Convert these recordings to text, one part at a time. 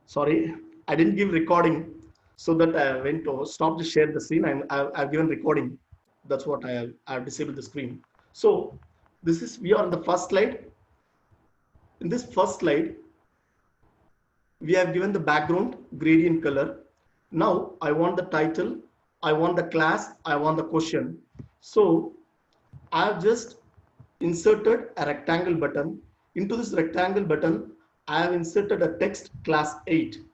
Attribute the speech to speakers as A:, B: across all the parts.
A: Sorry, I didn't give recording, so that I went to stop to share the screen, and I've given recording. That's what I have disabled the screen. So this is, we are on the first slide. In this first slide, we have given the background gradient color. Now I want the title, I want the class, I want the question. So I have just inserted a rectangle button. Into this rectangle button, I have inserted a text class 8.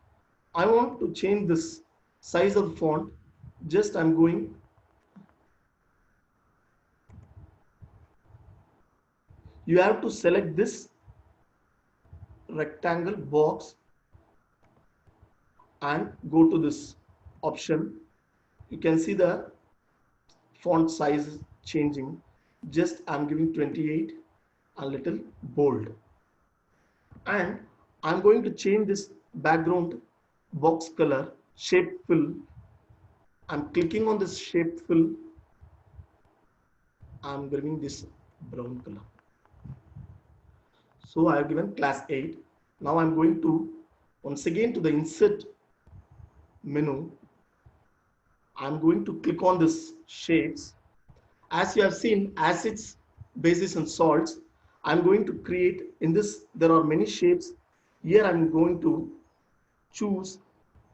A: I want to change this size of the font. Just I'm going, you have to select this rectangle box and go to this option. You can see the font size changing. Just I'm giving 28, a little bold, and I'm going to change this background box color, shape fill. I'm clicking on this shape fill. I'm giving this brown color. So I have given class 8. Now I'm going to once again to the insert menu. I'm going to click on this shapes. As you have seen, acids, bases and salts, I'm going to create in this, there are many shapes. Here I'm going to choose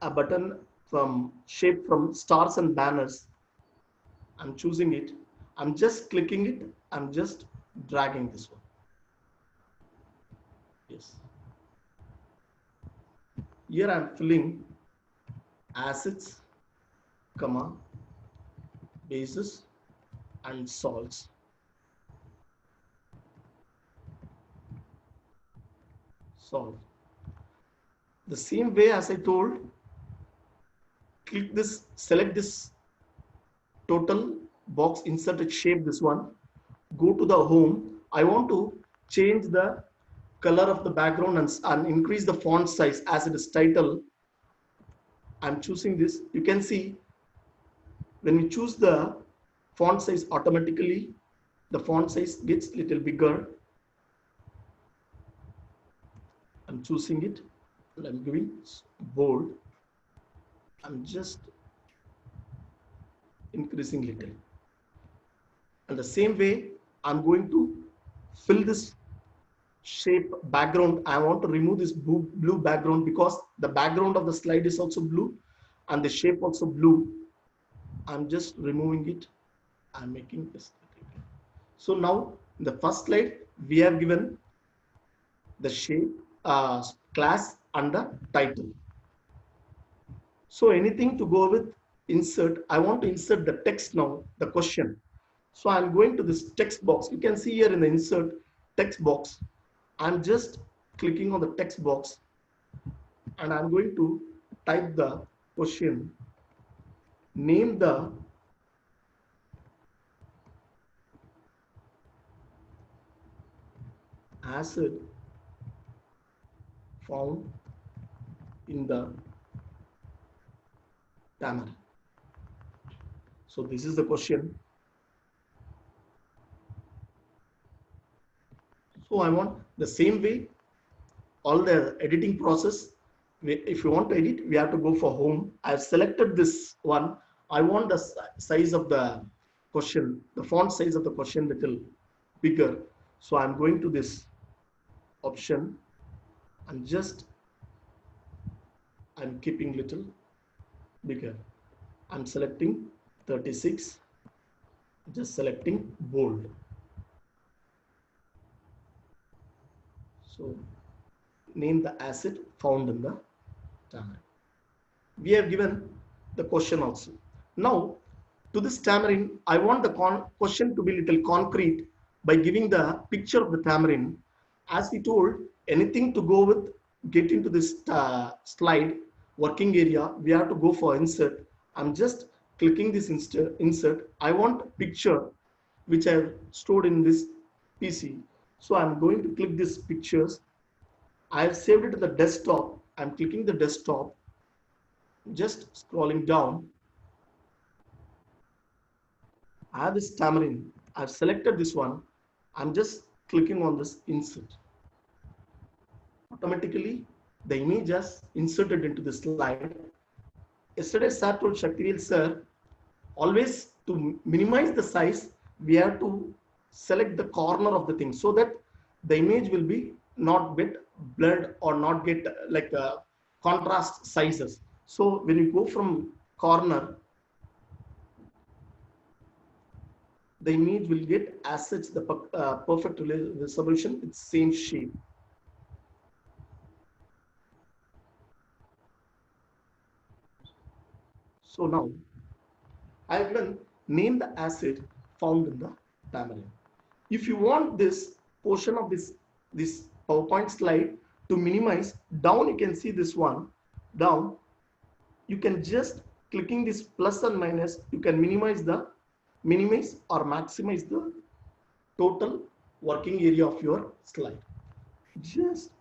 A: a button from shape from stars and banners. I'm choosing it. I'm just clicking it. I'm just dragging this one. Yes. Here I'm filling acids, comma, bases and salts. Solve. The same way as I told, click this, select this total box, inserted shape, this one, go to the home. I want to change the color of the background and increase the font size as it is title. I'm choosing this. You can see when you choose the font size, automatically the font size gets little bigger. I'm choosing it and I'm giving bold. I'm just increasing little. And the same way, I'm going to fill this shape background. I want to remove this blue background because the background of the slide is also blue and the shape also blue. I'm just removing it. I'm making this. So now in the first slide, we have given the shape, class and the title. So anything to go with insert, I want to insert the text now, the question. So I'm going to this text box. You can see here in the insert text box, I'm just clicking on the text box and I'm going to type the question, name the acid found in the tamarind. So this is the question. So I want the same way, all the editing process. If you want to edit, we have to go for home. I've selected this one. I want the size of the question, the font size of the question little bigger. So I'm going to this option and just I'm keeping little bigger. I'm selecting 36, just selecting bold. So name the acid found in the tamarind. We have given the question also. Now to this tamarind, I want the question to be little concrete by giving the picture of the tamarind. As we told, anything to go with, get into this slide working area, we have to go for insert. I'm just clicking this insert. I want picture which I have stored in this PC. So I'm going to click this pictures. I have saved it to the desktop. I'm clicking the desktop, just scrolling down. I have this tamarind. I've selected this one. I'm just clicking on this insert. Automatically, the image is inserted into the slide. Yesterday, sir told Shaktivel sir, always to minimize the size, we have to select the corner of the thing so that the image will be not get blurred or not get like contrast sizes. So when you go from corner, the image will get as such the perfect resolution, it's same shape. So now I will name the asset found in the tamarind. If you want this portion of this PowerPoint slide to minimize, down you can see this one, down you can just clicking this plus and minus, you can minimize or maximize the total working area of your slide. Just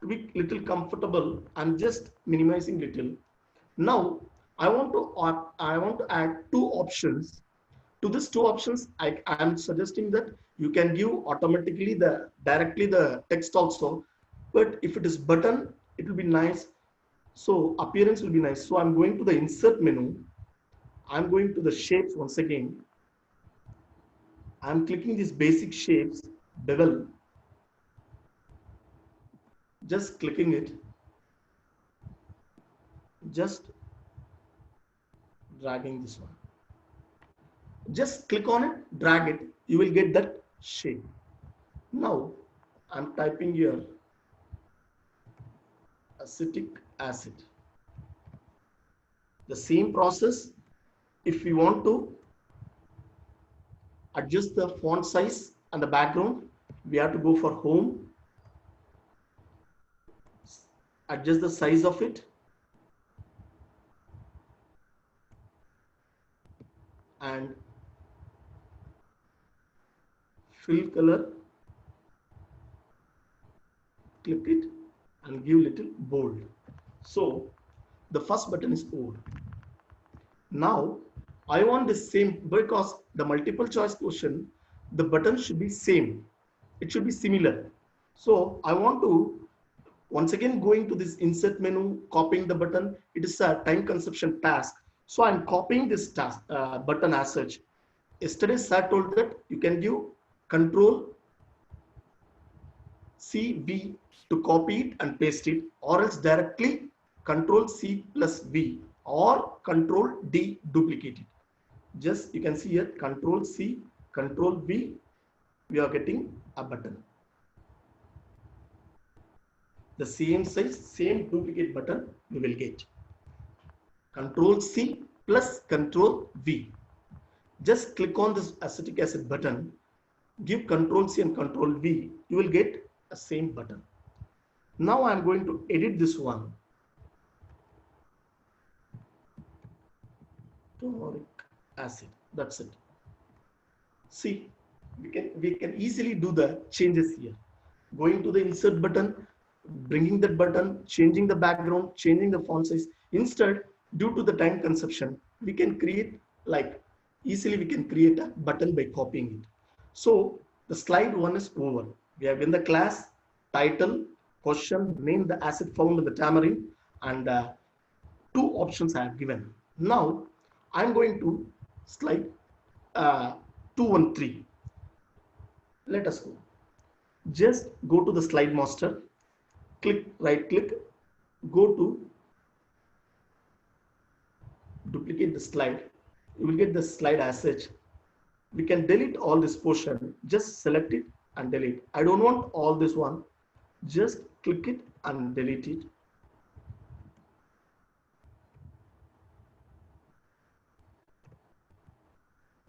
A: to be little comfortable, I'm just minimizing little. Now I want to add two options. To these two options, I am suggesting that you can give automatically directly the text also, but if it is button, it will be nice. So appearance will be nice. So I'm going to the insert menu. I'm going to the shapes once again. I'm clicking these basic shapes, bevel. Just clicking it. Just dragging this one. Just click on it, drag it, you will get that shape. Now I'm typing here acetic acid. The same process. If we want to adjust the font size and the background, we have to go for home, adjust the size of it, and fill color, click it and give little bold. So the first button is bold. Now I want the same, because the multiple choice question, the button should be same, it should be similar. So I want to once again going to this insert menu, copying the button. It is a time consumption task, so I'm copying this task button as such. Yesterday sir told that you can give Control C V to copy it and paste it, or else directly Control C plus V or Control D duplicate it. Just you can see here Control C, Control V, we are getting a button. The same size, same duplicate button you will get. Control C plus Control V. Just click on this acetic acid button, give Control C and Control V, you will get a same button. Now I am going to edit this one. Toric acid, that's it. See, we can easily do the changes here. Going to the insert button, bringing that button, changing the background, changing the font size. Instead, due to the time consumption, we can create easily we can create a button by copying it. So the slide one is over. We have in the class, title, question, name the asset found in the tamarind, and two options I have given. Now I'm going to slide 213. Let us go. Just go to the slide master, click, right click, go to duplicate the slide. You will get the slide as such. We can delete all this portion. Just select it and delete. I don't want all this one. Just click it and delete it.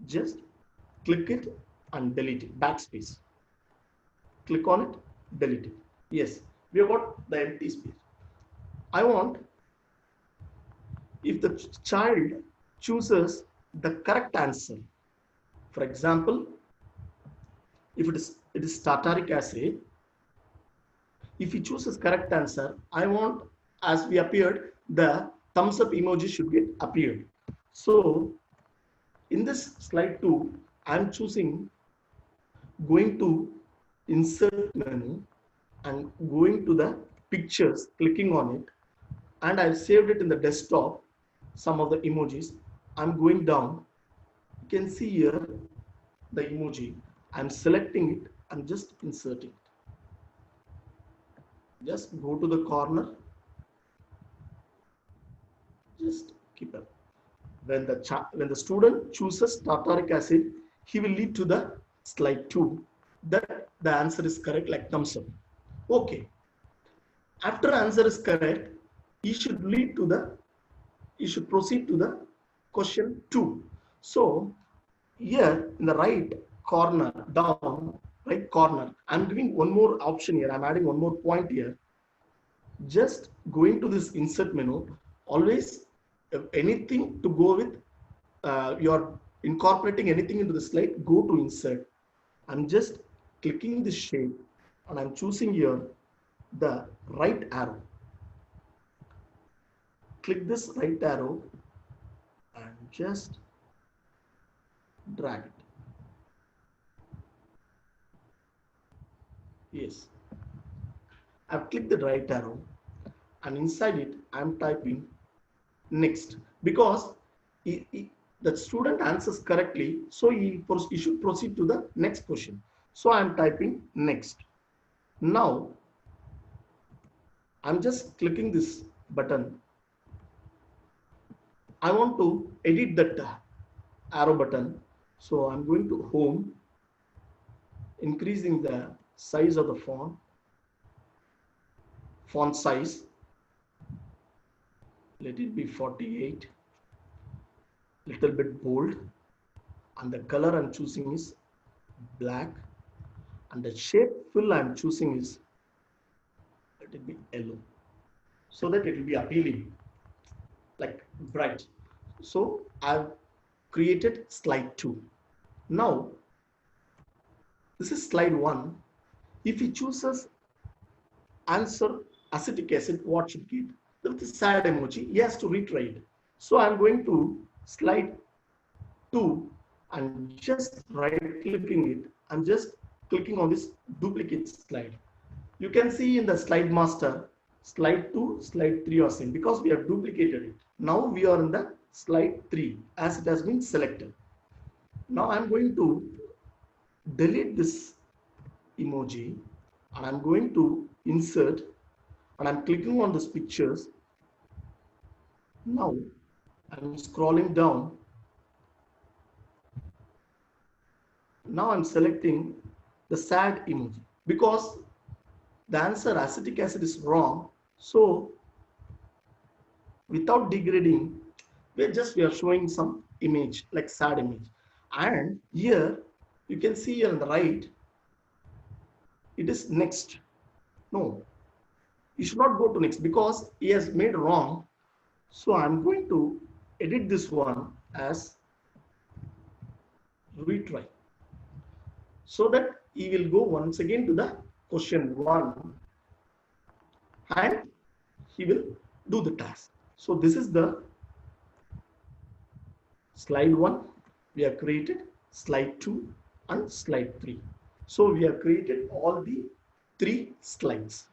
A: Just click it and delete it. Backspace. Click on it, delete it. Yes, we have got the empty space. I want, if the child chooses the correct answer, for example, if it is tartaric acid, if he chooses correct answer, I want, as we appeared, the thumbs up emoji should get appeared. So in this slide 2, I'm choosing going to insert menu and going to the pictures, clicking on it, and I've saved it in the desktop, some of the emojis. I'm going down. You can see here the emoji. I'm selecting it. I'm just inserting it. Just go to the corner. Just keep it. When the student chooses tartaric acid, he will lead to the slide 2. That the answer is correct, like thumbs up. Okay. After answer is correct, he should proceed to the question 2. So here in the right corner, right corner, I'm giving one more option here. I'm adding one more point here. Just going to this insert menu. Always, if anything to go with, you're incorporating anything into the slide, go to insert. I'm just clicking this shape and I'm choosing here the right arrow. Click this right arrow and just drag it. Yes, I've clicked the right arrow and inside it I'm typing next, because the student answers correctly, so he should proceed to the next question. So I'm typing next. Now I'm just clicking this button. I want to edit that arrow button, so I'm going to home, increasing the size of the font size. Let it be 48, little bit bold, and the color I'm choosing is black, and the shape fill I'm choosing is, let it be yellow, so that it will be appealing, like bright. So I've created slide 2. Now this is slide 1. If he chooses answer acetic acid, what should get? With the sad emoji, he has to retry it. So I'm going to slide 2 and just right clicking it. I'm just clicking on this duplicate slide. You can see in the slide master, slide 2, slide 3 are same because we have duplicated it. Now we are in the slide 3 as it has been selected. Now I'm going to delete this emoji and I'm going to insert and I'm clicking on these pictures. Now I'm scrolling down. Now I'm selecting the sad emoji because the answer acetic acid is wrong. So without degrading, we are showing some image like sad image. And here you can see here on the right, it is next. No, you should not go to next because he has made wrong. So I'm going to edit this one as retry, so that he will go once again to the question 1 and he will do the task. So this is the slide 1 we have created, slide 2 and slide 3. So we have created all the 3 slides.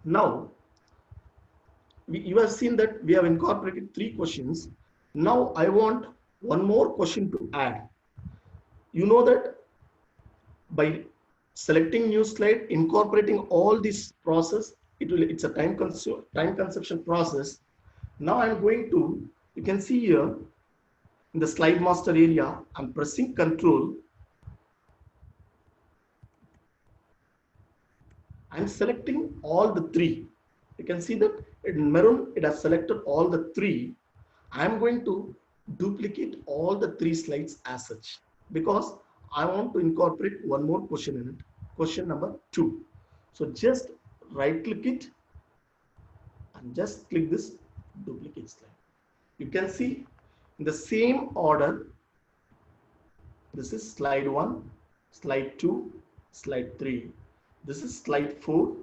A: Now you have seen that we have incorporated 3 questions. Now I want one more question to add. You know that by selecting new slide, incorporating all this process, it's a time consumption process. Now I'm going to, you can see here in the slide master area, I'm pressing Control. I'm selecting all the 3. You can see that in maroon, it has selected all the 3. I'm going to duplicate all the 3 slides as such because I want to incorporate one more question in it, question number 2. So just right click it and just click this duplicate slide. You can see in the same order, this is slide 1, slide 2, slide 3. This is slide 4,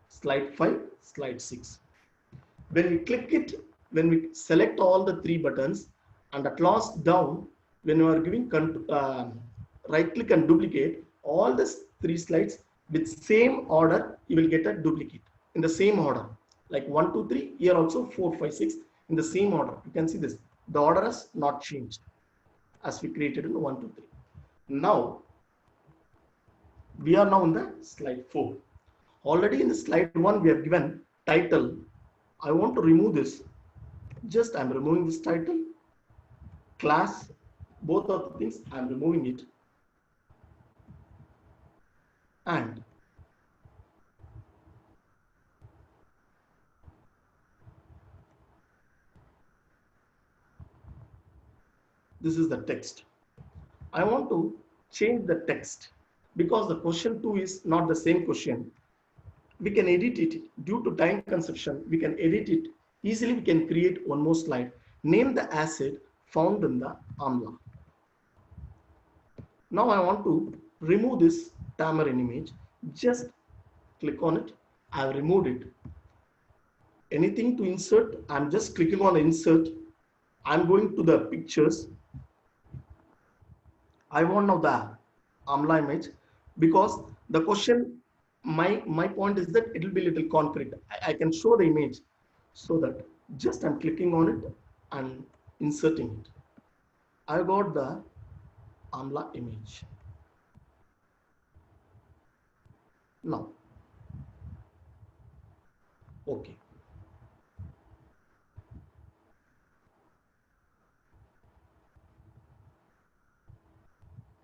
A: slide 5, slide 6. When we click it, when we select all the 3 buttons and at last down, when you are giving right click and duplicate all the 3 slides with same order, you will get a duplicate in the same order, like 1 2 3, here also 4 5 6 in the same order. You can see this, the order has not changed as we created in 1 2 3. Now we are now in the slide 4. Already in the slide 1 we have given title. I want to remove this. Just I'm removing this title, class, both of the things I'm removing it, and this is the text. I want to change the text because the question 2 is not the same question. We can edit it due to time consumption. We can edit it easily. We can create one more slide. Name the acid found in the amla. Now I want to remove this tamarind image. Just click on it. I have removed it. Anything to insert, I'm just clicking on insert. I'm going to the pictures. I want now the amla image because the question, my point is that it will be a little concrete. I can show the image, so that just I'm clicking on it and inserting it. I got the amla image. Now, okay.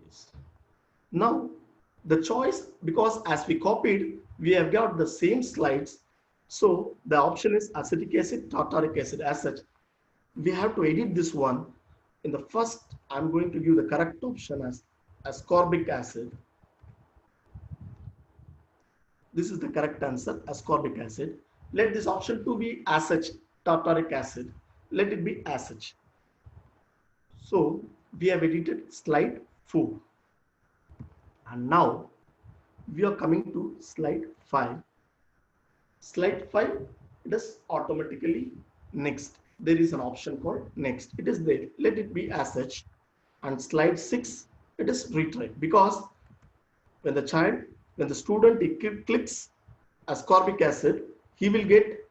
A: Yes. Now the choice, because as we copied, we have got the same slides. So the option is acetic acid, tartaric acid. As such, we have to edit this one. In the first, I'm going to give the correct option as ascorbic acid. This is the correct answer, ascorbic acid. Let this option 2 be as such, tartaric acid. Let it be as such. So we have edited slide 4. And now we are coming to slide 5. Slide 5, it is automatically next. There is an option called next. It is there. Let it be as such. And slide 6, it is retry. Because when the student clicks ascorbic acid, he will get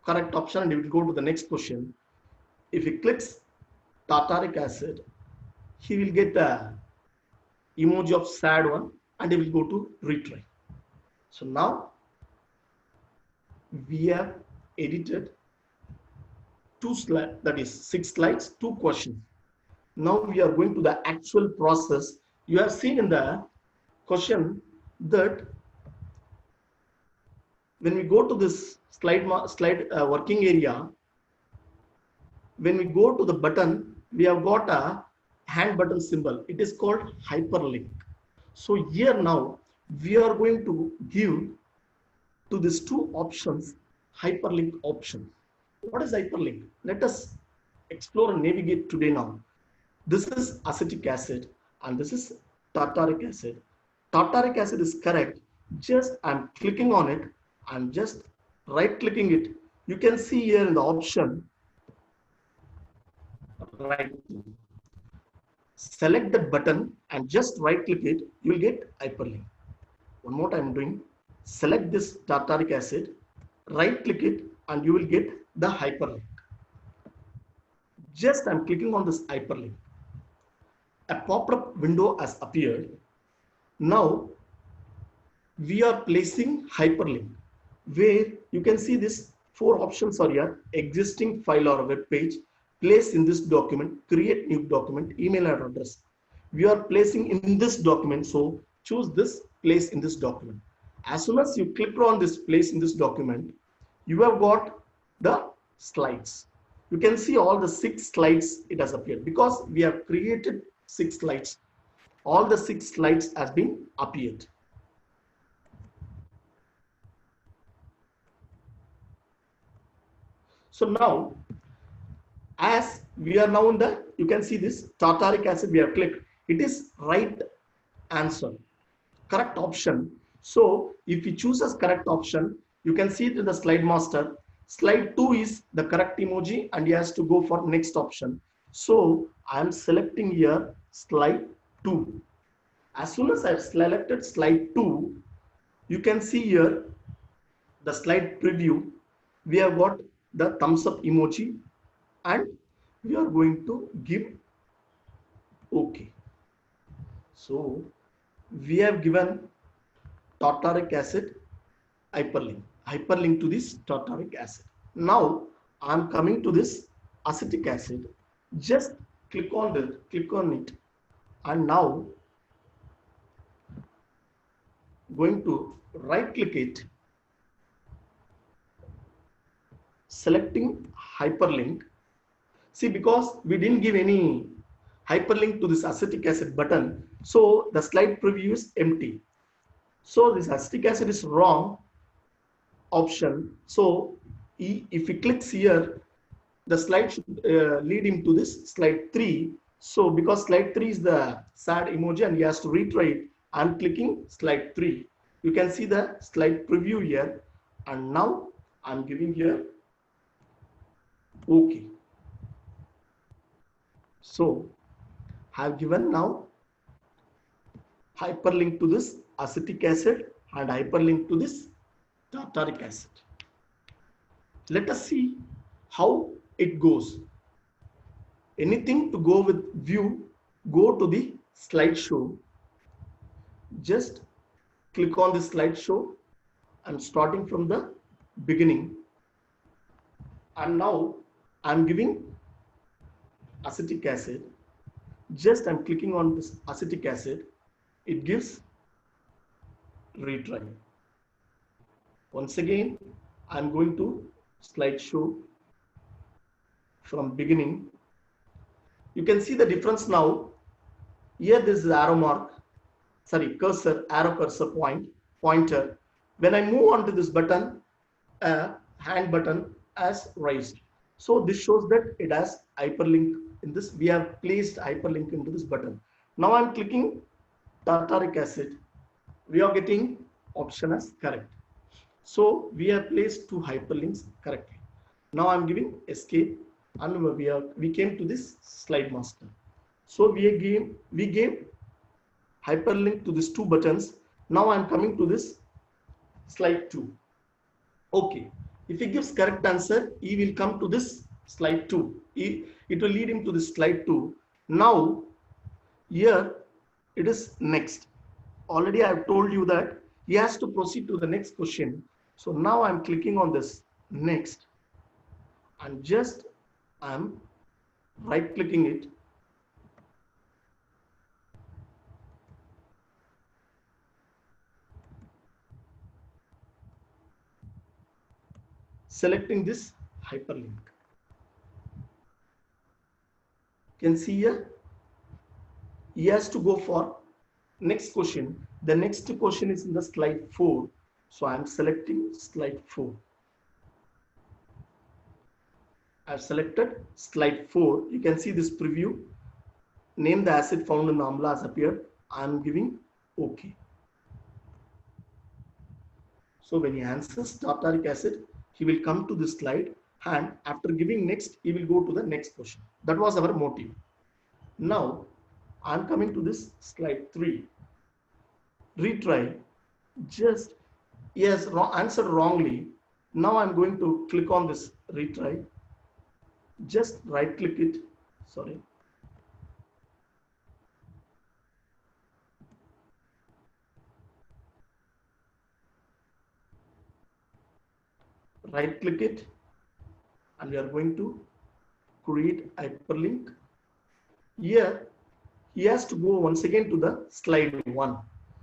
A: correct option and he will go to the next question. If he clicks tartaric acid, he will get the emoji of sad one and he will go to retry. So now we have edited 2 slides, that is 6 slides, 2 questions. Now we are going to the actual process. You have seen in the question that when we go to this slide working area, when we go to the button, we have got a hand button symbol. It is called hyperlink. So here now we are going to give to these 2 options hyperlink option. What is hyperlink? Let us explore and navigate today now. This is acetic acid and this is tartaric acid. Tartaric acid is correct. Just I'm clicking on it and just right clicking it. You can see here in the option right. Select that button and just right click it. You will get hyperlink. One more time doing. Select this tartaric acid, right click it and you will get the hyperlink. Just I'm clicking on this hyperlink. A pop-up window has appeared. Now we are placing hyperlink where you can see this 4 options are here: existing file or web page, place in this document, create new document, email address. We are placing in this document, so choose this place in this document. As soon as you click on this place in this document, you have got the slides. You can see all the 6 slides it has appeared because we have created 6 slides. All the 6 slides has been appeared. So now, as we are now in the, you can see this tartaric acid we have clicked. It is right answer, correct option. So if you choose as correct option, you can see it in the slide master. Slide 2 is the correct emoji and he has to go for next option. So I am selecting here slide 2. As soon as I have selected slide 2, you can see here the slide preview, we have got the thumbs up emoji and we are going to give OK. So we have given tartaric acid hyperlink to this tartaric acid. Now I'm coming to this acetic acid. Just click on it, and now going to right click it, selecting hyperlink. See, because we didn't give any hyperlink to this acetic acid button, so the slide preview is empty. So this acetic acid is wrong option. So if he clicks here, the slide should lead him to this slide 3. So because slide 3 is the sad emoji and he has to retry it, I'm clicking slide 3. You can see the slide preview here, and now I'm giving here OK. So I've given now hyperlink to this acetic acid and hyperlink to this tartaric acid. Let us see how it goes. Anything to go with view, go to the slideshow. Just click on the slideshow. I'm starting from the beginning. And now I'm giving acetic acid. Just I'm clicking on this acetic acid. It gives retry. Once again, I'm going to slideshow from beginning. You can see the difference now. Here this is arrow mark, sorry, arrow cursor pointer. When I move on to this button, hand button as raised. So this shows that it has hyperlink in this. We have placed hyperlink into this button. Now I'm clicking tartaric acid. We are getting option as correct. So we have placed 2 hyperlinks correctly. Now I'm giving escape, and we came to this slide master. So we gave hyperlink to these 2 buttons. Now I'm coming to this slide 2. Okay. If he gives correct answer, he will come to this slide 2. It will lead him to this slide 2. Now here it is next. Already I have told you that he has to proceed to the next question. So now I'm clicking on this next, and just I'm right clicking it. Selecting this hyperlink. You can see here, he has to go for next question. The next question is in the slide 4. So I'm selecting slide 4. I've selected slide 4. You can see this preview. Name the acid found in the amla has appeared. I'm giving OK. So when he answers tartaric acid, he will come to this slide, and after giving next, he will go to the next question. That was our motive. Now I'm coming to this slide 3. Retry. Just he has answered wrongly. Now I'm going to click on this retry. Just right click it. Sorry. Right click it, and we are going to create hyperlink. Here he has to go once again to the slide 1.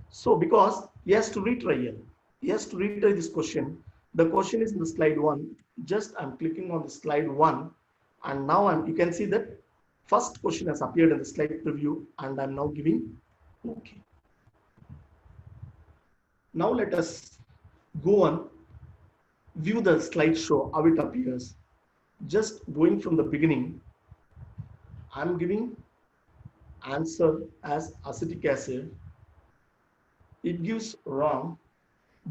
A: So because he has to retry here, he has to retry this question. The question is in the slide 1. Just I'm clicking on the slide 1, and now you can see that first question has appeared in the slide preview, and I'm now giving OK. Now let us go on, view the slideshow, how it appears. Just going from the beginning, I'm giving answer as acetic acid. It gives wrong.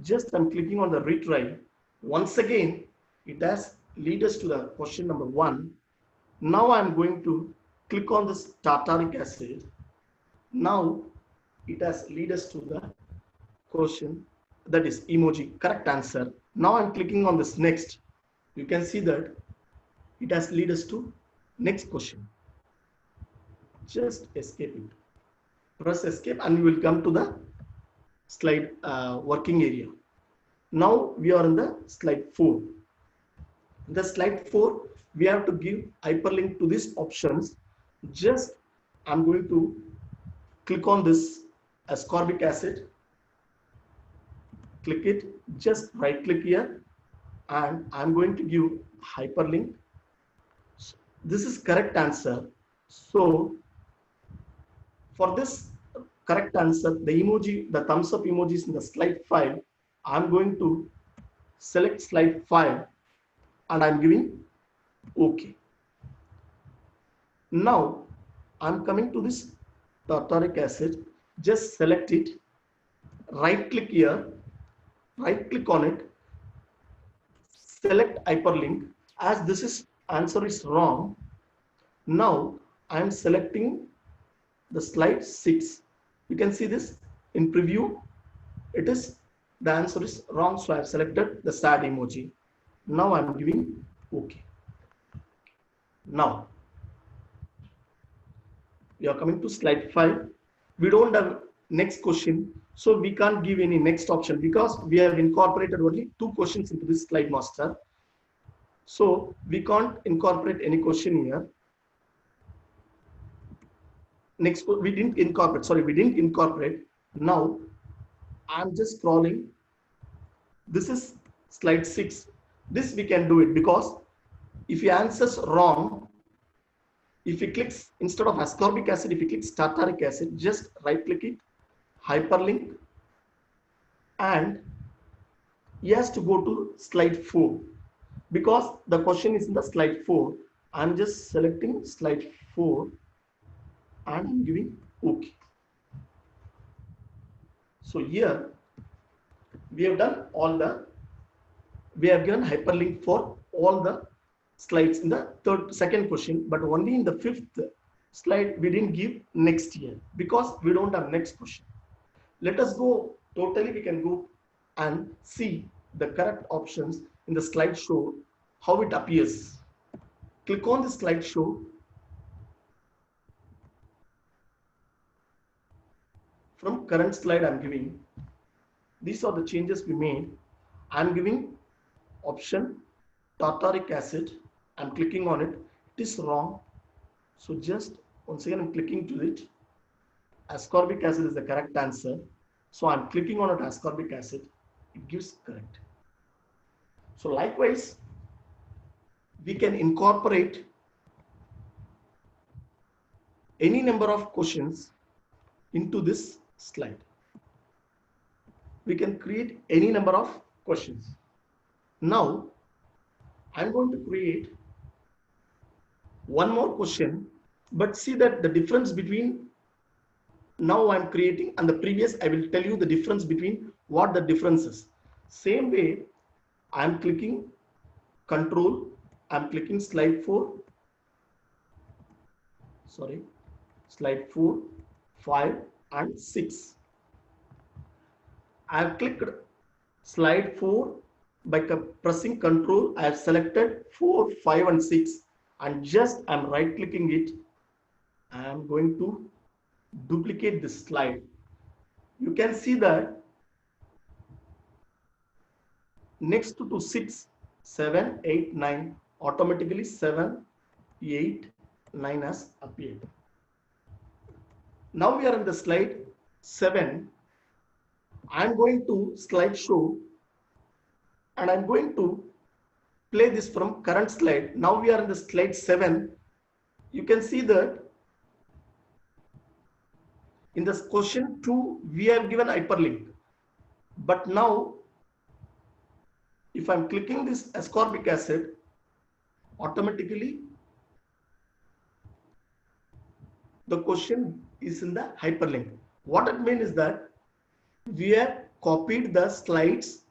A: Just I'm clicking on the retry. Once again, it has lead us to the question number 1. Now I'm going to click on this tartaric acid. Now it has lead us to the question that is emoji, correct answer. Now I'm clicking on this next. You can see that it has lead us to next question. Just escape it, press escape, and we will come to the slide working area. Now we are in the slide 4. The slide 4, we have to give hyperlink to these options. Just I'm going to click on this ascorbic acid, click it, just right click here, and I'm going to give hyperlink. This is correct answer. So for this correct answer, the emoji, the thumbs up emojis in the slide 5, I'm going to select slide 5 and I'm giving OK. Now I'm coming to this tartaric acid, just select it, right click here, right click on it, select hyperlink. As this is answer is wrong, now I am selecting the slide 6. You can see this in preview, it is the answer is wrong, so I have selected the sad emoji. Now I am giving OK. Now we are coming to slide 5. We don't have next question, so we can't give any next option because we have incorporated only 2 questions into this slide master. So we can't incorporate any question here. Next, we didn't incorporate. Now I'm just scrolling. This is slide 6. This we can do it because if he answers wrong, if he clicks instead of ascorbic acid, if he clicks tartaric acid, just right click it, hyperlink, and he has to go to slide 4 because the question is in the slide 4. I'm just selecting slide 4 and I'm giving OK. So here we have done we have given hyperlink for all the slides in the second question, but only in the 5th slide we didn't give next year because we don't have next question. Let us go totally, we can go and see the correct options in the slideshow, how it appears. Click on the slideshow. From current slide I'm giving, these are the changes we made. I'm giving option tartaric acid. I'm clicking on it. It is wrong. So just once again I'm clicking to it. Ascorbic acid is the correct answer. So I'm clicking on it, ascorbic acid. It gives correct. So likewise, we can incorporate any number of questions into this slide. We can create any number of questions. Now I'm going to create one more question, but see that the difference between now I'm creating and the previous, I will tell you the difference between what the difference is. Same way, I'm clicking control, I'm clicking slide 4, slide 4, 5 and 6. I have clicked slide 4 by pressing control. I have selected 4, 5 and 6 and just I'm right clicking it. I am going to duplicate this slide. You can see that next to 6, 7, 8, 9, automatically 7, 8, 9 has appeared. Now we are in the slide 7. I'm going to slideshow and I'm going to play this from current slide. Now we are in the slide 7. You can see that in this question 2, we have given hyperlink. But now, if I'm clicking this ascorbic acid, automatically the question is in the hyperlink. What it means is that we have copied the slides,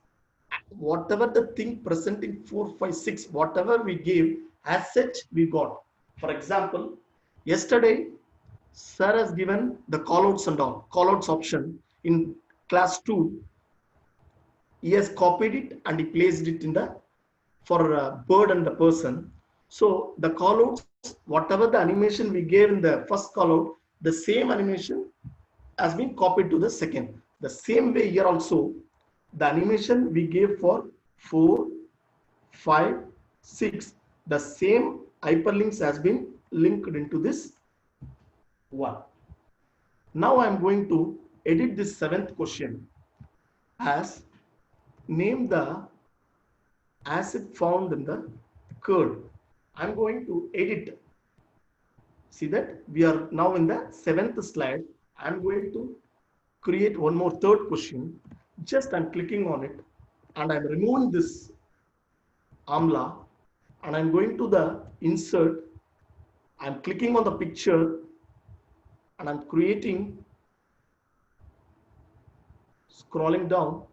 A: whatever the thing present in 4, 5, 6, whatever we gave as such we got. For example, yesterday sir has given the callouts and all, callouts option in class 2. he has copied it and he placed it in the for bird and the person. So the callouts, whatever the animation we gave in the first callout, the same animation has been copied to the second. The same way here also, the animation we gave for 4, 5, 6, the same hyperlinks has been linked into this one. Now I am going to edit this seventh question as name the asset found in the curd. I'm going to edit. See that we are now in the seventh slide. I'm going to create one more third question. Just I'm clicking on it and I'm removing this AMLA and I'm going to the insert. I'm clicking on the picture and I'm creating, scrolling down.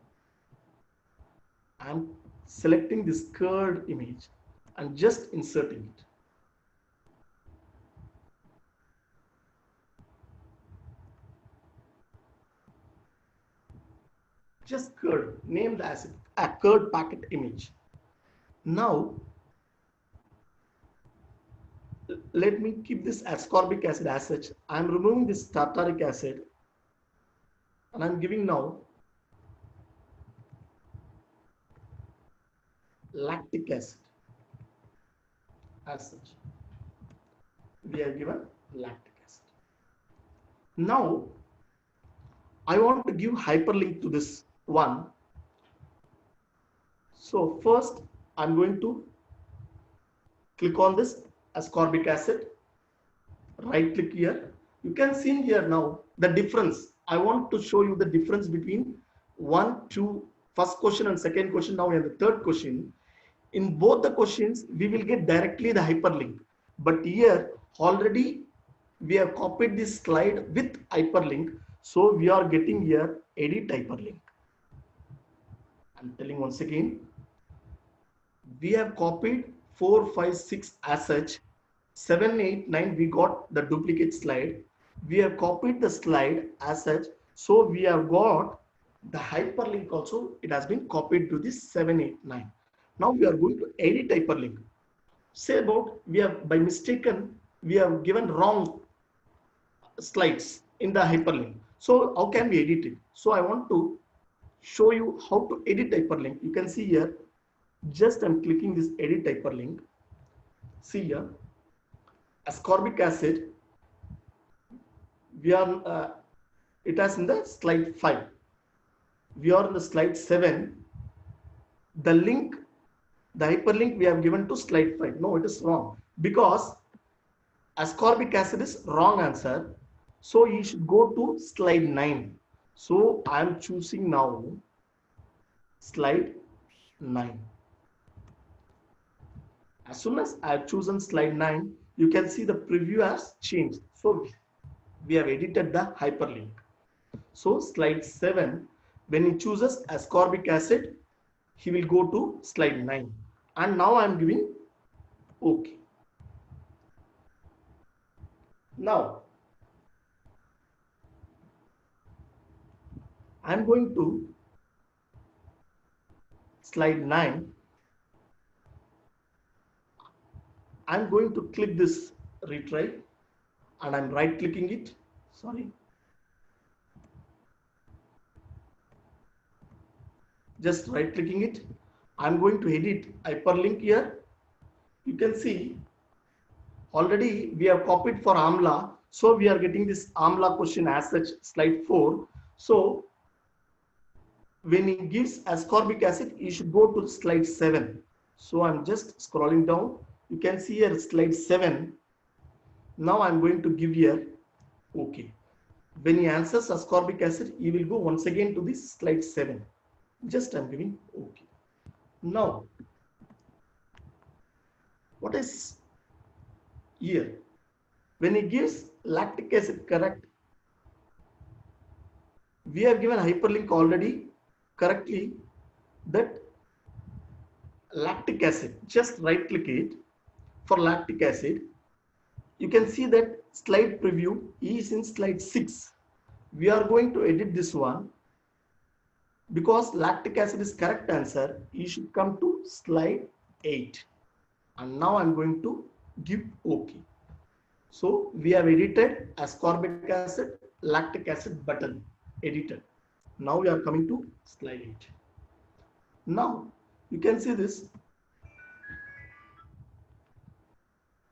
A: I'm selecting this curved image and just inserting it. Just curd, name the asset, a curd packet image. Now, let me keep this ascorbic acid as such. I'm removing this tartaric acid and I'm giving now lactic acid as such. We are given lactic acid. Now, I want to give hyperlink to this one. So first, I'm going to click on this ascorbic acid, right click here. You can see here now the difference. I want to show you the difference between first question and second question. Now in the third question, in both the questions, we will get directly the hyperlink. But here already we have copied this slide with hyperlink. So we are getting here edit hyperlink. I'm telling once again, we have copied 4, 5, 6 as such. 7, 8, 9 we got the duplicate slide. We have copied the slide as such. So we have got the hyperlink also. It has been copied to this 7, 8, 9. Now we are going to edit hyperlink. Say about we have by mistaken we have given wrong slides in the hyperlink. So how can we edit it? So I want to show you how to edit hyperlink. You can see here, just I'm clicking this edit hyperlink. See here, ascorbic acid, we are it has in the slide 5. We are in the slide 7. The link, the hyperlink we have given to slide 5. No, it is wrong because ascorbic acid is wrong answer. So you should go to slide 9. So I am choosing now slide 9. As soon as I have chosen slide 9, you can see the preview has changed. So we have edited the hyperlink. So slide 7, when he chooses ascorbic acid, he will go to slide 9. And now I am giving OK. Now, I am going to slide 9. I am going to click this retry and I am right clicking it. Sorry. Just right clicking it. I am going to edit hyperlink here. You can see already we have copied for AMLA. So we are getting this AMLA question as such, slide 4. So when he gives ascorbic acid, you should go to slide 7. So I'm just scrolling down. You can see here slide 7. Now I'm going to give here OK. When he answers ascorbic acid, he will go once again to this slide 7. Just I'm giving OK. Now, what is here? When he gives lactic acid correct, we have given hyperlink already correctly that lactic acid. Just right click it for lactic acid. You can see that slide preview is in slide 6. We are going to edit this one. Because lactic acid is correct answer, you should come to slide 8. And now I'm going to give OK. So we have edited ascorbic acid, lactic acid button edited. Now we are coming to slide 8. Now you can see this.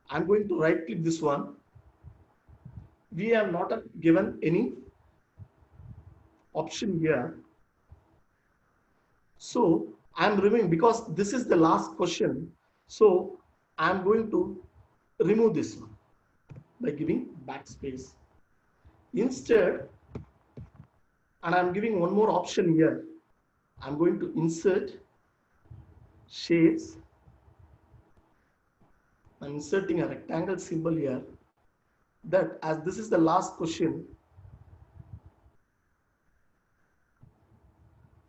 A: I'm going to right click this one. We have not given any option here. So I'm removing because this is the last question. So I'm going to remove this one by giving backspace. Instead, and I'm giving one more option here. I'm going to insert shades. I'm inserting a rectangle symbol here. That as this is the last question,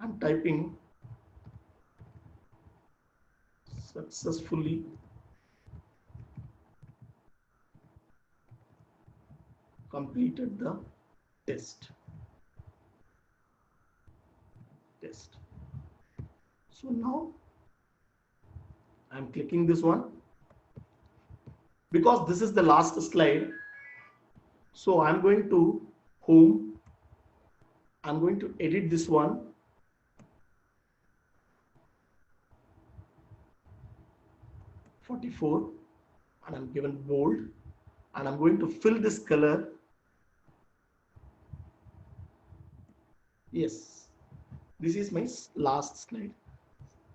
A: I'm typing successfully completed the test. So now I'm clicking this one because this is the last slide. So I'm going to home. I'm going to edit this one. (44) and I'm given bold, and I'm going to fill this color. Yes, this is my last slide,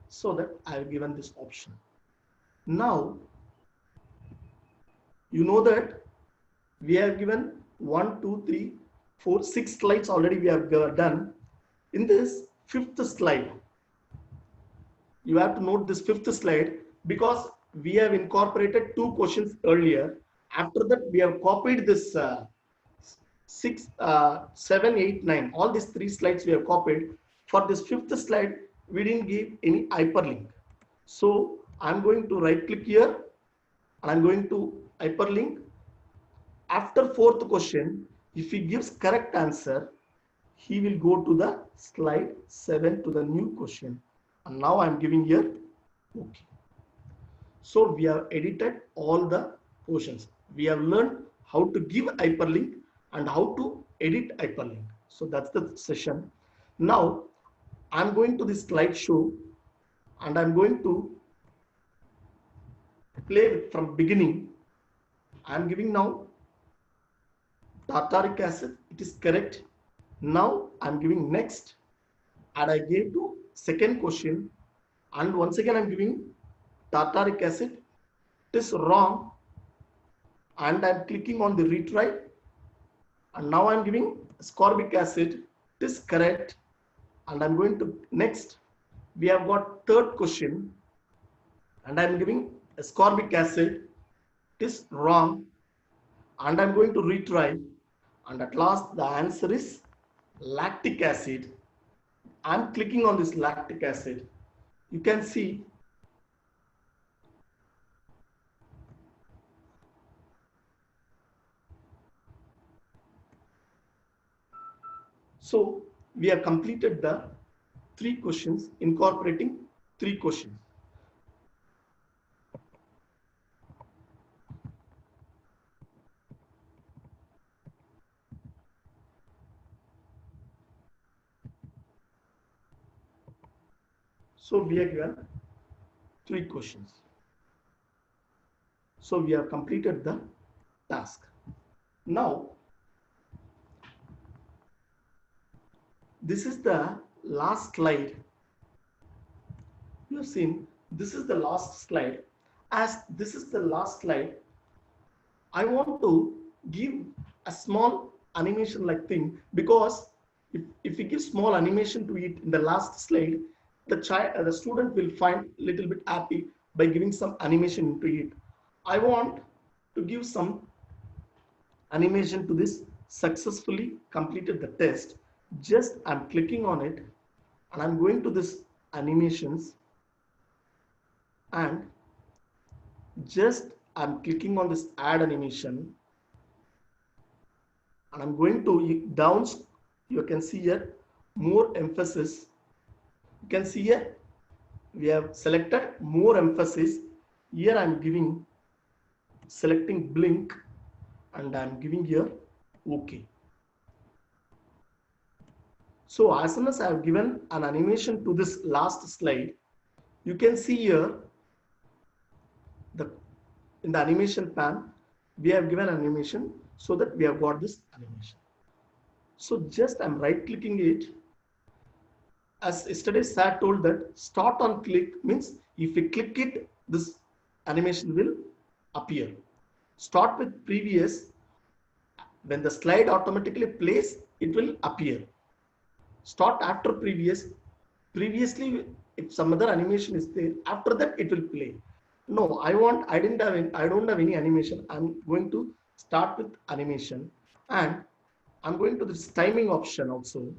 A: so that I've given this option. Now you know that we have given 1, 2, 3, 4, 6 slides already we have done. In this 5th slide, you have to note this 5th slide because we have incorporated 2 questions earlier. After that, we have copied this 6, 7, 8, 9. All these 3 slides we have copied. For this 5th slide, we didn't give any hyperlink. So I'm going to right click here and I'm going to hyperlink. After 4th question, if he gives correct answer, he will go to the slide 7 to the new question. And now I'm giving here OK. So we have edited all the portions. We have learned how to give hyperlink and how to edit hyperlink. So that's the session. Now I'm going to this slideshow and I'm going to play from beginning. I'm giving now tartaric acid. It is correct. Now I'm giving next, and I gave to second question, and once again I'm giving tartaric acid. It is wrong, and I'm clicking on the retry, and now I'm giving ascorbic acid. It is correct, and I'm going to next. We have got third question, and I'm giving ascorbic acid. It is wrong, and I'm going to retry, and at last the answer is lactic acid. I'm clicking on this lactic acid. You can see so we have completed the 3 questions, incorporating 3 questions. So we have given 3 questions. So we have completed the task. Now, this is the last slide. You have seen this is the last slide. As this is the last slide, I want to give a small animation like thing, because if we give small animation to it in the last slide, the student will find a little bit happy by giving some animation to it. I want to give some animation to this successfully completed the test. Just I'm clicking on it and I'm going to this animations, and just I'm clicking on this add animation, and I'm going to down. You can see here more emphasis. You can see here we have selected more emphasis. Here I am giving selecting blink and I am giving here OK. So as soon as I have given an animation to this last slide, you can see here in the animation pan we have given animation, so that we have got this animation. So just I'm right clicking it. As yesterday sir told that start on click means if we click it, this animation will appear. Start with previous, when the slide automatically plays, it will appear. Start after previous, previously if some other animation is there, after that it will play. No, I don't have any animation. I'm going to start with animation, and I'm going to this timing option also.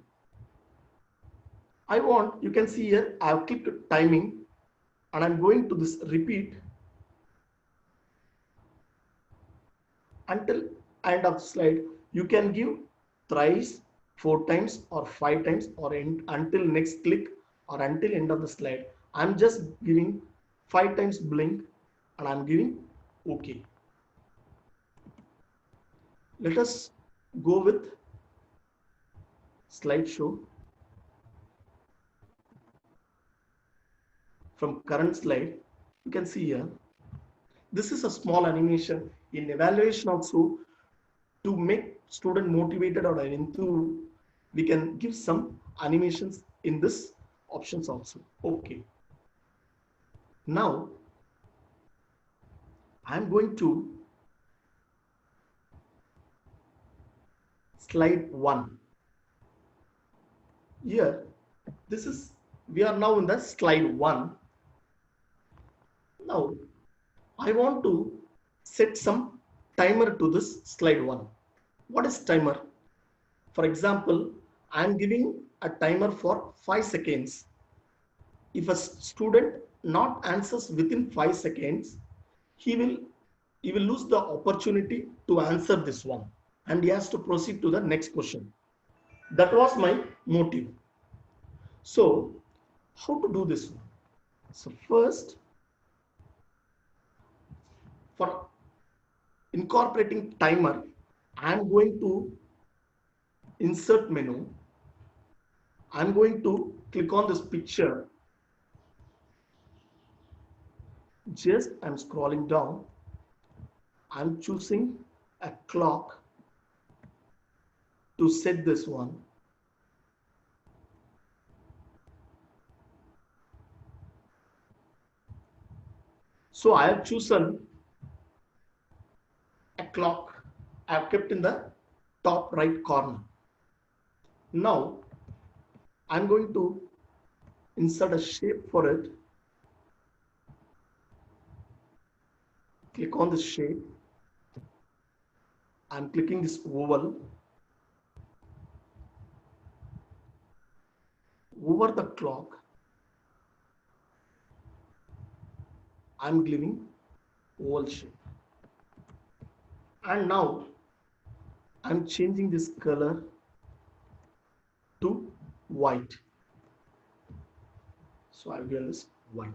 A: You can see here I have clicked timing, and I'm going to this repeat until end of the slide. You can give thrice, 4 times or 5 times, or until next click or until end of the slide. I'm just giving 5 times blink and I'm giving OK. Let us go with slideshow. From current slide, you can see here, this is a small animation in evaluation also. To make student motivated or enthused, we can give some animations in this options also. Okay. Now I'm going to slide 1. Here, we are now in the slide 1. Now I want to set some timer to this slide 1. What is timer? For example, I am giving a timer for 5 seconds. If a student not answers within 5 seconds, he will lose the opportunity to answer this one, and he has to proceed to the next question. That was my motive. So how to do this one? So first, for incorporating timer, I am going to insert menu. I'm going to click on this picture. Just I'm scrolling down. I'm choosing a clock to set this one. So I have chosen a clock. I have kept in the top right corner. Now I'm going to insert a shape for it. Click on this shape. I'm clicking this oval. Over the clock, I'm giving oval shape. And now I'm changing this color to white. So I'll give this white.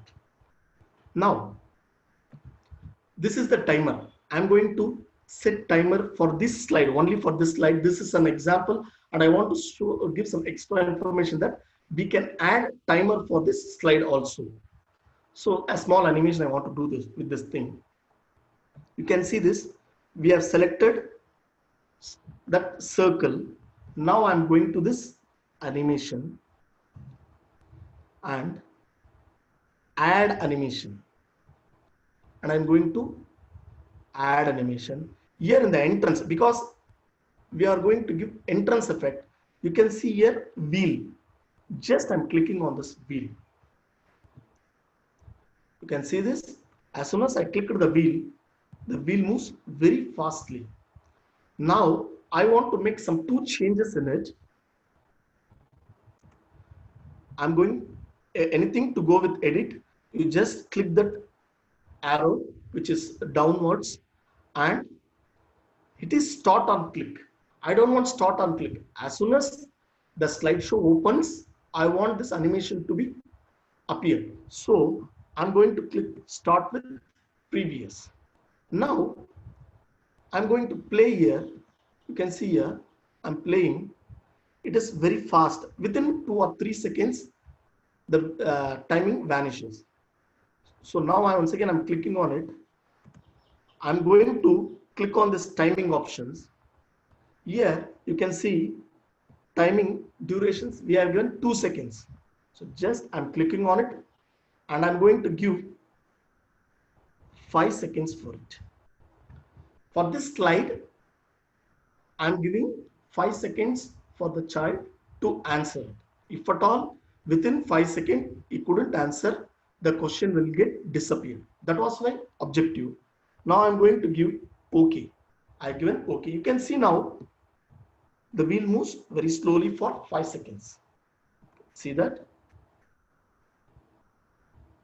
A: Now this is the timer. I'm going to set timer for this slide, only for this slide. This is an example, and I want to give some extra information that we can add timer for this slide also. So a small animation I want to do this with this thing. You can see this. We have selected that circle. Now I'm going to this animation and add animation, and I'm going to add animation here in the entrance, because we are going to give entrance effect. You can see here wheel. Just I'm clicking on this wheel. You can see this. As soon as I click the wheel moves very fastly. Now I want to make some 2 changes in it. I'm going anything to go with edit. You just click that arrow which is downwards, and it is start on click. I don't want start on click. As soon as the slideshow opens, I want this animation to be appear. So I'm going to click start with previous. Now I'm going to play here. You can see here I'm playing. It is very fast. Within 2 or 3 seconds, the timing vanishes. So now once again I'm clicking on it. I'm going to click on this timing options. Here you can see timing durations. We have given 2 seconds. So just I'm clicking on it and I'm going to give 5 seconds for it. For this slide, I'm giving 5 seconds for the child to answer. If at all within 5 seconds he couldn't answer, the question will get disappear. That was my objective. Now I'm going to give OK. I've given OK. You can see now the wheel moves very slowly for 5 seconds. See that?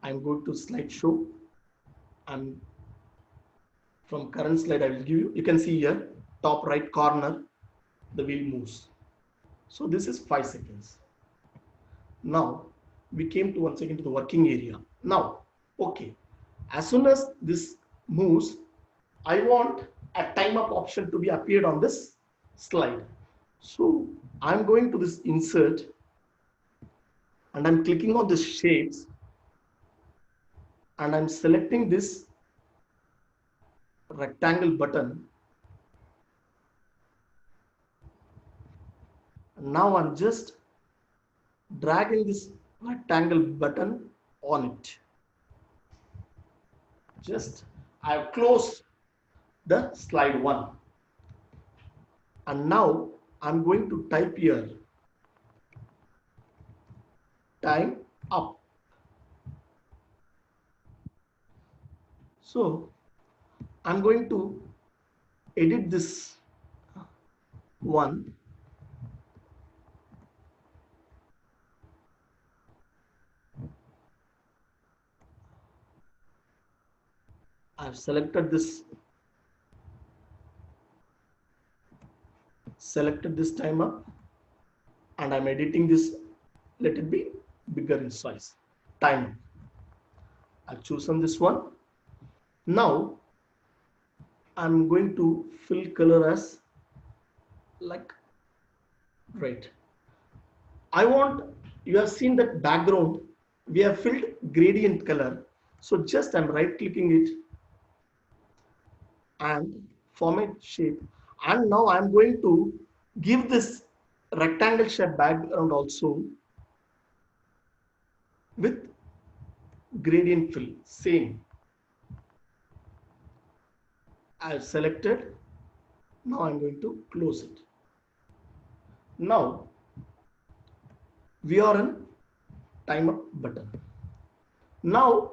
A: I'm going to slideshow. I'm from current slide I will give you. You can see here top right corner the wheel moves. So this is 5 seconds. Now we came to once again to the working area. Now okay, as soon as this moves, I want a time up option to be appeared on this slide. So I'm going to this insert and I'm clicking on this shapes and I'm selecting this rectangle button. And now I'm just dragging this rectangle button on it. Just I have closed the slide 1. And now I'm going to type here time up. So I'm going to edit this one. I've selected this timer and I'm editing this. Let it be bigger in size. Time. I've chosen this one. Now I'm going to fill color as like right. I want, you have seen that background, we have filled gradient color. So just I'm right clicking it and format shape. And now I'm going to give this rectangle shape background also with gradient fill, same. I've selected. Now I'm going to close it. Now we are in time up button. Now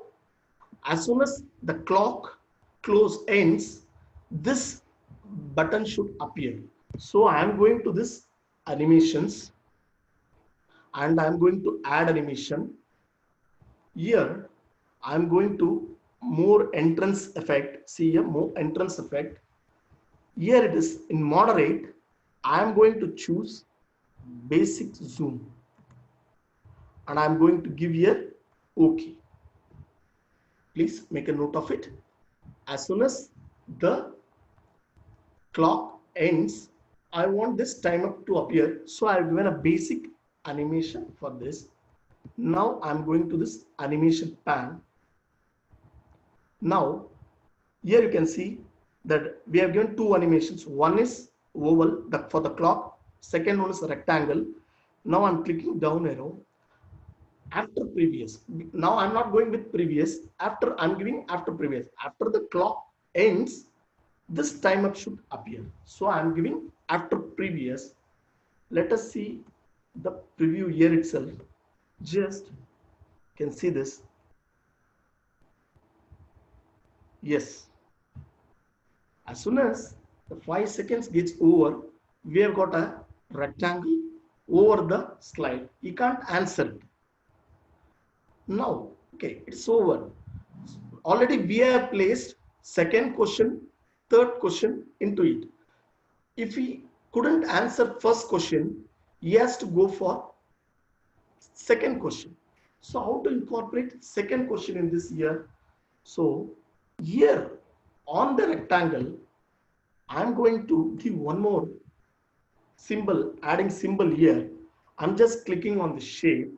A: as soon as the clock close ends, this button should appear. So I am going to this animations and I am going to add animation. Here I am going to more entrance effect. See here, more entrance effect. Here it is in moderate. I am going to choose basic zoom and I am going to give here OK. Please make a note of it. As soon as the clock ends, I want this timer to appear. So I've given a basic animation for this. Now I'm going to this animation pan. Now here you can see that we have given 2 animations. One is oval for the clock. Second one is a rectangle. Now I'm clicking down arrow. After previous. Now I'm not going with previous. After I'm giving after previous. After the clock ends, this time up should appear. So I'm giving after previous. Let us see the preview here itself. Just can see this. Yes. As soon as the 5 seconds gets over, we have got a rectangle over the slide. You can't answer it. Now, okay, it's over. Already we have placed second question, third question into it. If he couldn't answer first question, he has to go for second question. So how to incorporate second question in this year? So here on the rectangle, I'm going to give one more symbol, adding symbol here. I'm just clicking on the shape.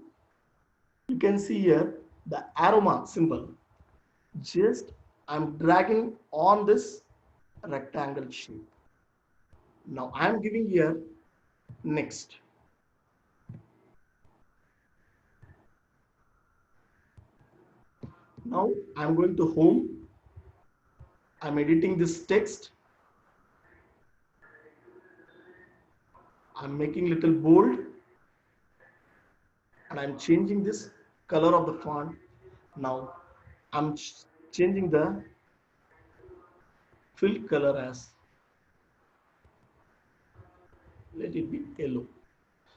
A: You can see here the arrow mark symbol. Just I'm dragging on this rectangle shape. Now I'm giving here next. Now I'm going to home. I'm editing this text. I'm making little bold and I'm changing this color of the font. Now I'm changing the fill color as, let it be yellow.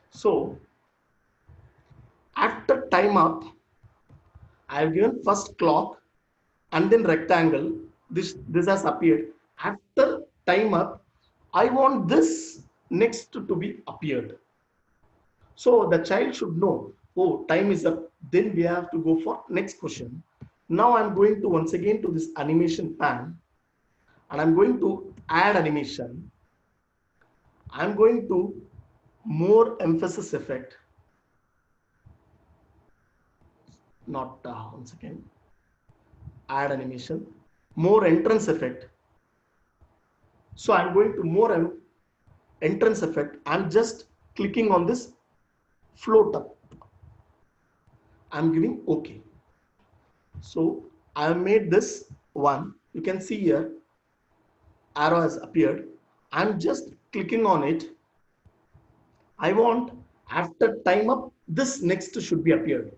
A: So after time up, I have given first clock and then rectangle. This has appeared. After time up, I want this next to be appeared. So the child should know, oh, time is up. Then we have to go for next question. Now I'm going to once again to this animation pan and I'm going to add animation. I'm going to more emphasis effect. Not once again. Add animation. More entrance effect. So I'm going to more entrance effect. I'm just clicking on this float up. I'm giving OK. So I have made this one. You can see here arrow has appeared. I'm just clicking on it. I want after time up this next should be appeared.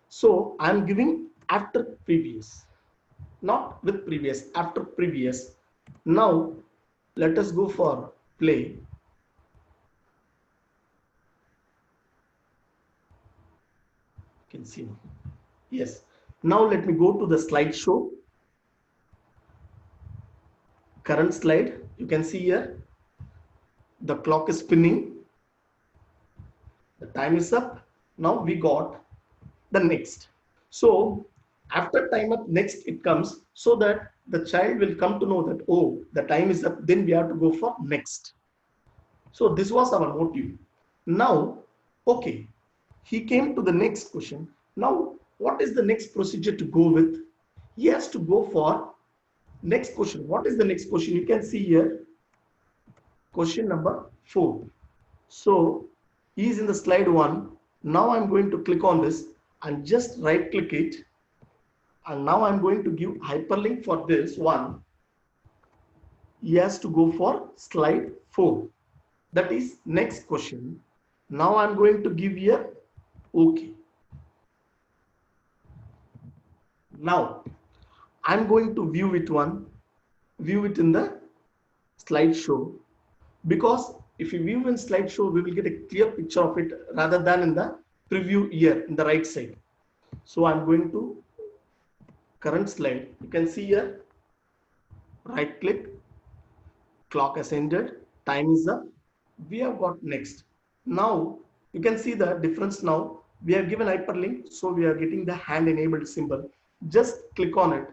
A: So I'm giving after previous, not with previous, after previous. Now let us go for play. You can see now. Yes. Now let me go to the slideshow. Current slide. You can see here the clock is spinning. The time is up. Now we got the next. So after time up next it comes, so that the child will come to know that, oh, the time is up, then we have to go for next. So this was our motive. Now, okay, he came to the next question. Now, what is the next procedure to go with? He has to go for next question. What is the next question? You can see here, question number 4. So he is in the slide 1. Now I'm going to click on this and just right click it. And now I'm going to give hyperlink for this one. He has to go for slide 4. That is next question. Now I'm going to give here OK. Now I'm going to view it in the slideshow, because if you view in slideshow, we will get a clear picture of it rather than in the preview here in the right side. So I'm going to current slide. You can see here, right click, clock has ended, time is up. We have got next. Now you can see the difference. Now we have given hyperlink, so we are getting the hand enabled symbol. Just click on it.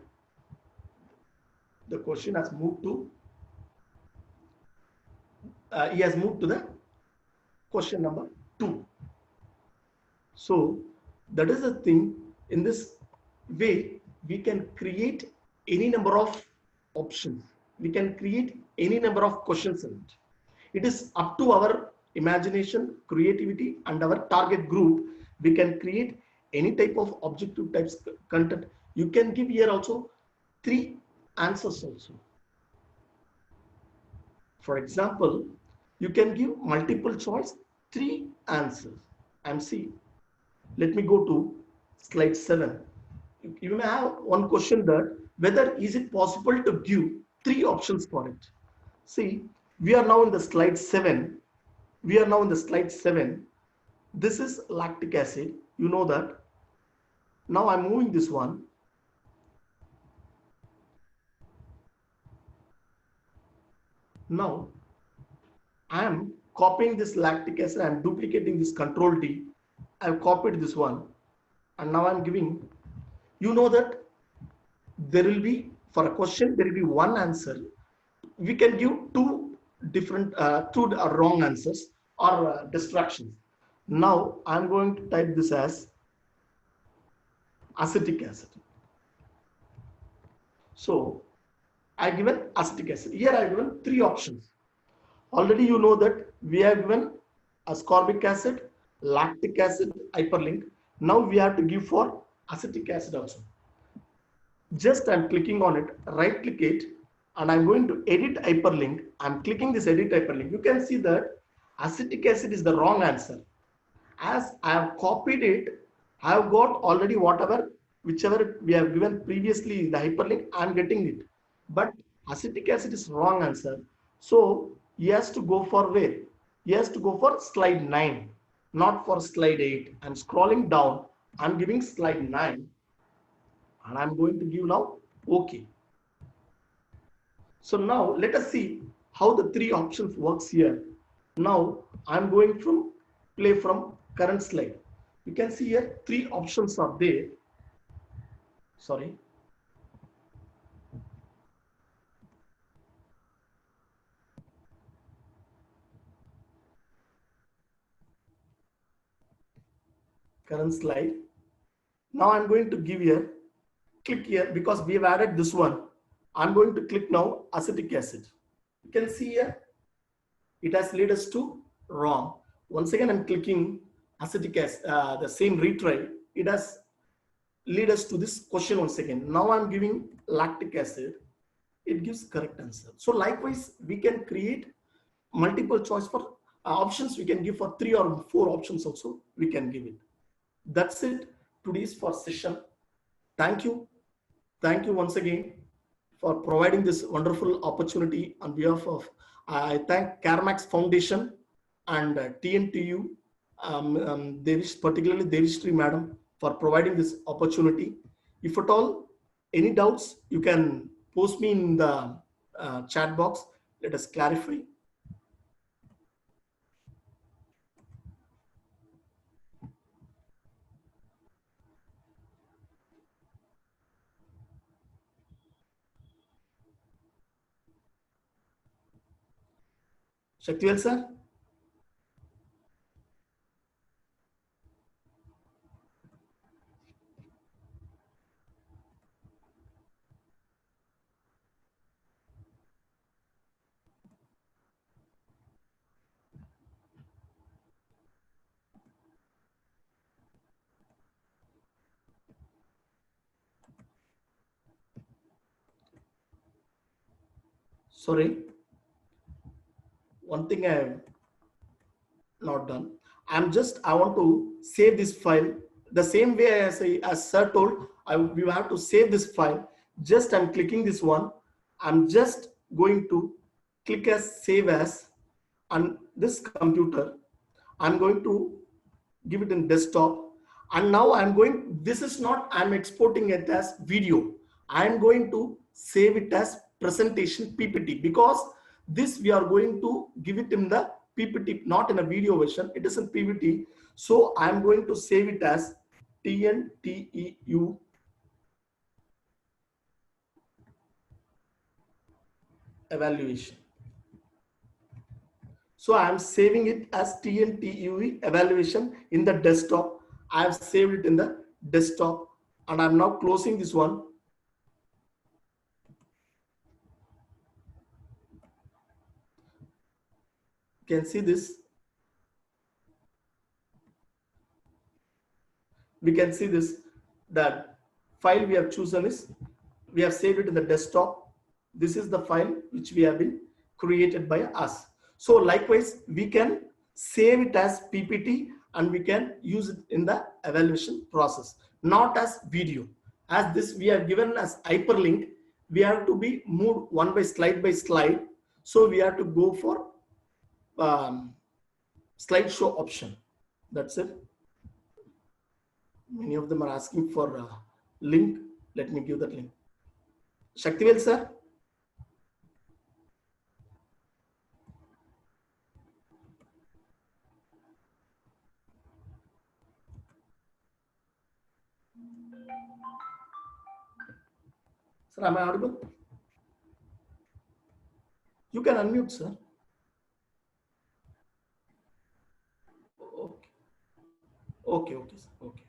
A: The question has moved to, he has moved to the question number 2. So that is the thing. In this way, we can create any number of options. We can create any number of questions in it. It is up to our imagination, creativity, and our target group. We can create any type of objective types content. You can give here also 3 answers also. For example, you can give multiple choice 3 answers. And see, let me go to slide 7. You may have one question that whether is it possible to give 3 options for it. See, we are now in the slide 7. This is lactic acid. You know that. Now I'm moving this one. Now I am copying this lactic acid. I am duplicating this control D. I have copied this one. and now I'm giving, you know that there will be, for a question, there will be one answer. We can give two different, two wrong answers or distractions. Now I'm going to type this as acetic acid. So I given acetic acid. Here I given three options. Already you know that we have given ascorbic acid, lactic acid, hyperlink. Now we have to give for acetic acid also. Just I'm clicking on it, right click it, and I'm going to edit hyperlink. I'm clicking this edit hyperlink. You can see that acetic acid is the wrong answer. As I have copied it, I have got already whatever, whichever we have given previously the hyperlink, I'm getting it. But acetic acid is wrong answer. So he has to go for where? He has to go for slide 9, not for slide 8. I'm scrolling down. I'm giving slide 9. And I'm going to give now OK. So now let us see how the three options works here. Now I'm going from play from current slide. You can see here three options are there. Sorry. Current slide. Now I'm going to give here, click here because we have added this one. I'm going to click now acetic acid. You can see here it has led us to wrong. Once again I'm clicking acetic acid, the same retry. It has lead us to this question once again. Now I'm giving lactic acid. It gives correct answer. So likewise, we can create multiple choice for options. We can give for 3 or 4 options also. We can give it. That's it. Today's for session. Thank you. Thank you once again for providing this wonderful opportunity on behalf of, I thank CareMax Foundation and TNTU, particularly Devishri Madam, for providing this opportunity. If at all, any doubts, you can post me in the chat box. Let us clarify. Shaktivel sir? Sorry, one thing I have not done. I want to save this file the same way as sir told. We have to save this file. Just I'm clicking this one. I'm just going to click as save as, and this computer, I'm going to give it in desktop. And now I'm going, this is not, I'm exporting it as video. I'm going to save it as presentation PPT, because this we are going to give it in the PPT, not in a video version. It is in PPT. So I'm going to save it as TNTEU evaluation. So I'm saving it as TNTEU evaluation in the desktop. I have saved it in the desktop, and I'm now closing this one. You can see this. We can see this, that file we have chosen is, we have saved it in the desktop. This is the file which we have been created by us. So likewise, we can save it as PPT and we can use it in the evaluation process, not as video. As this we have given as hyperlink, we have to be moved one by slide. So we have to go for slideshow option. That's it. Many of them are asking for a link. Let me give that link. Shaktivel sir. Sir, am I audible? You can unmute, sir. Okay, okay, sir. Okay.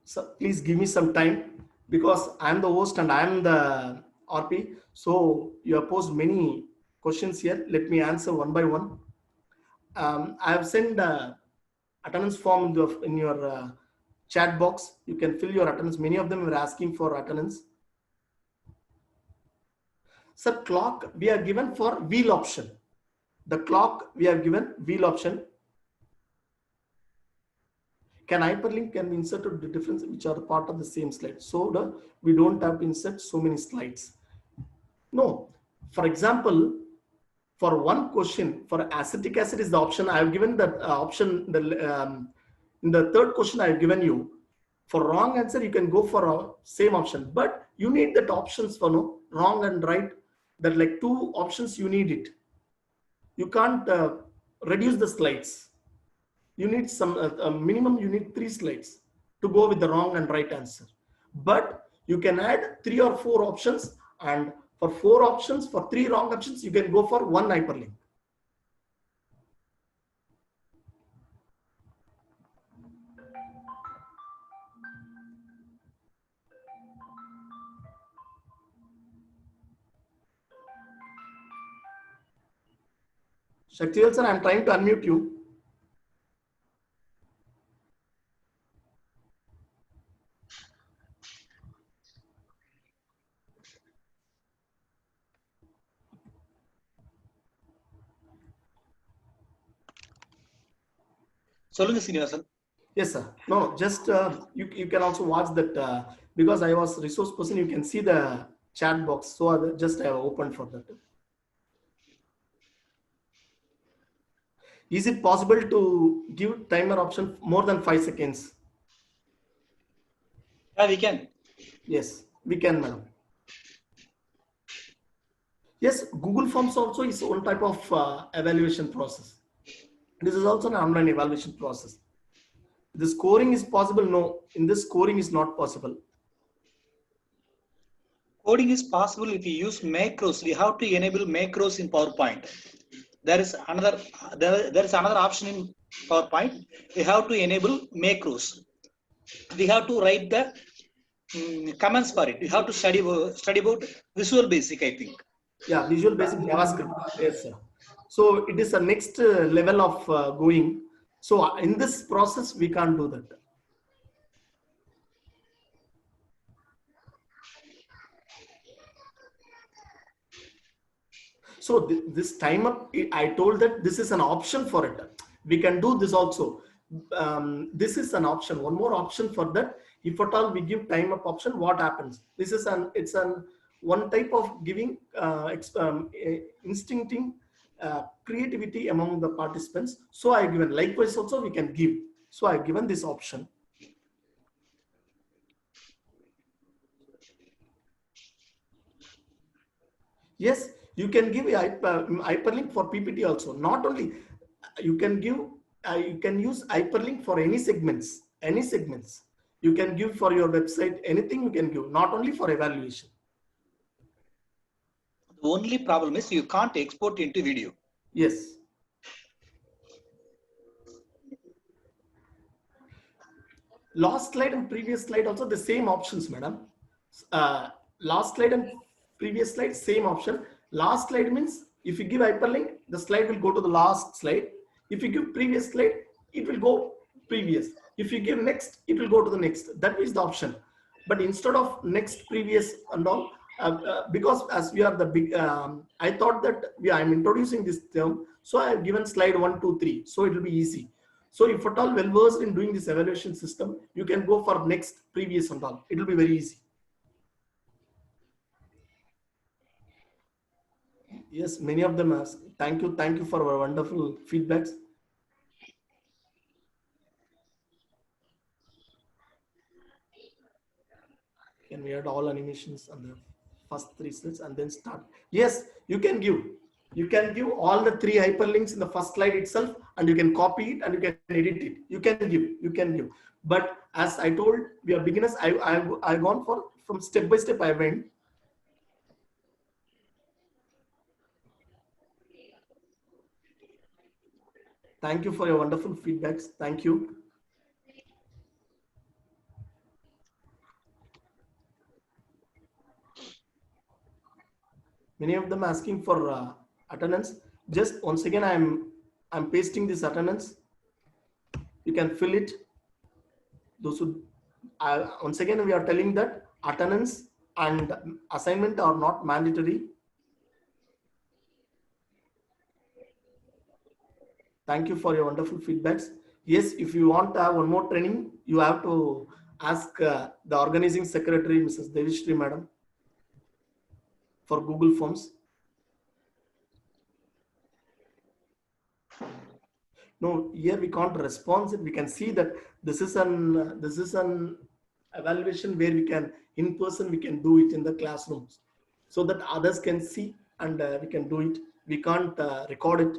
A: So please give me some time because I'm the host and I'm the RP. So you have posed many questions here. Let me answer one by one. I have sent the attendance form in your chat box. You can fill your attendance. Many of them were asking for attendance. Sir, clock we are given for wheel option. The clock we have given wheel option. Can hyperlink can be inserted the difference which are part of the same slide. So we don't have to insert so many slides. No, for example, for one question for acetic acid is the option. I have given that option in the third question I have given you. For wrong answer, you can go for a same option, but you need that options for no wrong and right. That like two options you need it. You can't reduce the slides. You need some minimum. You need 3 slides to go with the wrong and right answer. But you can add 3 or 4 options, and for 4 options, for 3 wrong options, you can go for 1 hyperlink. Shaktivel sir, I am trying to unmute you.
B: சொல்லுங்க Srinivasan.
A: Yes sir. No, just you can also watch that because I was resource person. You can see the chat box. So I just have opened for that. Is it possible to give timer option more than 5 seconds?
B: Yeah, we can.
A: Yes, we can, madam. Yes, Google Forms also is one type of evaluation process. This is also an online evaluation process. The scoring is possible. No, in this scoring is not possible.
B: Coding is possible if you use macros. We have to enable macros in PowerPoint. There is another option in PowerPoint. We have to enable macros. We have to write the comments for it. We have to study about Visual Basic, I think.
A: Yeah, Visual Basic JavaScript. Yes, sir. So it is a next level of going. So in this process, we can't do that. So this time up, I told that this is an option for it. We can do this also. This is an option. One more option for that. If at all we give time up option, what happens? This is it's one type of giving instincting creativity among the participants. So I given likewise also we can give. So I given this option. Yes, you can give a hyperlink for PPT also. Not only you can give, you can use hyperlink for any segments. Any segments you can give for your website. Anything you can give, not only for evaluation.
B: The only problem is you can't export into video.
A: Yes. Last slide and previous slide also the same options, madam. Last slide and previous slide same option. Last slide means if you give hyperlink, the slide will go to the last slide. If you give previous slide, it will go previous. If you give next, it will go to the next. That is the option. But instead of next, previous and all, because as we are the big, I thought that I'm introducing this term, so I have given slide 1, 2, 3, so it will be easy. So if at all well versed in doing this evaluation system, you can go for next, previous and all. It will be very easy. Yes, many of them ask. Thank you for our wonderful feedbacks. Can we add all animations on the first 3 slides and then start? Yes, you can give. You can give all the 3 hyperlinks in the first slide itself, and you can copy it and you can edit it. You can give. You can give. But as I told, we are beginners. I gone for from step by step. I went. Thank you for your wonderful feedbacks. Thank you. Many of them asking for attendance. Just once again, I'm pasting this attendance. You can fill it. Those who once again we are telling that attendance and assignment are not mandatory. Thank you for your wonderful feedbacks. Yes, if you want to have one more training, you have to ask the organizing secretary, Mrs. Devishri Madam, for Google Forms. No, here we can't respond it. We can see that this is an evaluation where we can in person, we can do it in the classrooms so that others can see and we can do it. We can't record it.